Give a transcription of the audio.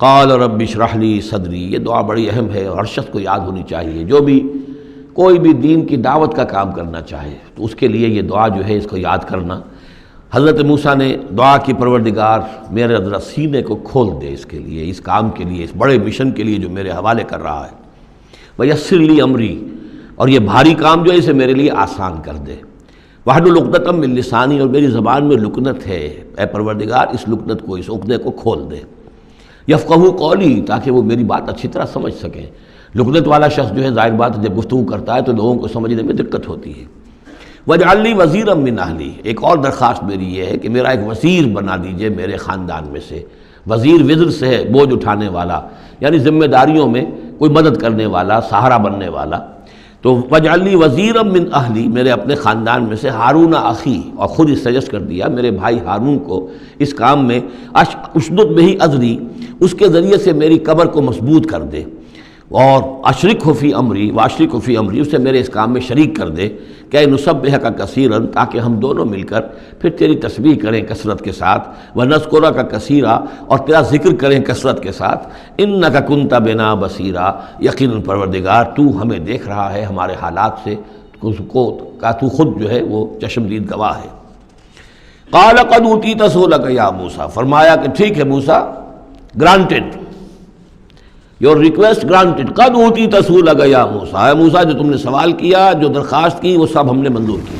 قال رب اشرح لی صدری، یہ دعا بڑی اہم ہے اور ہر شخص کو یاد ہونی چاہیے۔ جو بھی کوئی بھی دین کی دعوت کا کام کرنا چاہے تو اس کے لیے یہ دعا جو ہے اس کو یاد کرنا۔ حضرت موسیٰ نے دعا کی پروردگار میرے ذرا سینے کو کھول دے اس کے لیے، اس کام کے لیے، اس بڑے مشن کے لیے جو میرے حوالے کر رہا ہے۔ وَيَسِّرْ لِي أَمْرِي، اور یہ بھاری کام جو ہے اسے میرے لیے آسان کر دے۔ وَاحْلُلْ عُقْدَةً مِّن لِّسَانِي، اور میری زبان میں لکنت ہے، اے پروردگار اس لکنت کو، اس عقدے کو کھول دے۔ یفقہوا قولی، تاکہ وہ میری بات اچھی طرح سمجھ سکیں۔ لکنت والا شخص جو ہے ظاہر بات ہے جب گفتگو کرتا ہے تو لوگوں کو سمجھنے میں دقت ہوتی ہے۔ وَاجْعَلْ لِي وَزِيرًا مِّنْ أَهْلِي، ایک اور درخواست میری یہ ہے کہ میرا ایک وزیر بنا دیجئے میرے خاندان میں سے۔ وزیر وزر سے ہے بوجھ اٹھانے والا، یعنی ذمہ داریوں میں کوئی مدد کرنے والا، سہارا بننے والا۔ تو وَاجْعَلْ لِي وَزِيرًا مِّنْ أَهْلِي، میرے اپنے خاندان میں سے ہارون اخی، اور خود اس سجسٹ کر دیا میرے بھائی ہارون کو اس کام میں، اشدد بہ اذری، اس کے ذریعے سے میری کمر کو مضبوط کر دے، اور اشرکہ فی امری، واشرکہ فی امری، اسے میرے اس کام میں شریک کر دے کہ نسبحک کثیرا، تاکہ ہم دونوں مل کر پھر تیری تسبیح کریں کثرت کے ساتھ، ونذکرک کثیرا، اور تیرا ذکر کریں کثرت کے ساتھ، انک کنت بنا بصیرا، یقیناً پروردگار تو ہمیں دیکھ رہا ہے ہمارے حالات سے، کا تو خود جو ہے وہ چشمدید گواہ ہے۔ قال قد اوتیت سؤلک یا موسیٰ، فرمایا کہ ٹھیک ہے موسیٰ، گرانٹڈ، یور ریکویسٹ گرانٹڈ، قد اوتیت سؤلک یا موسیٰ، اے موسیٰ جو تم نے سوال کیا، جو درخواست کی، وہ سب ہم نے منظور کی۔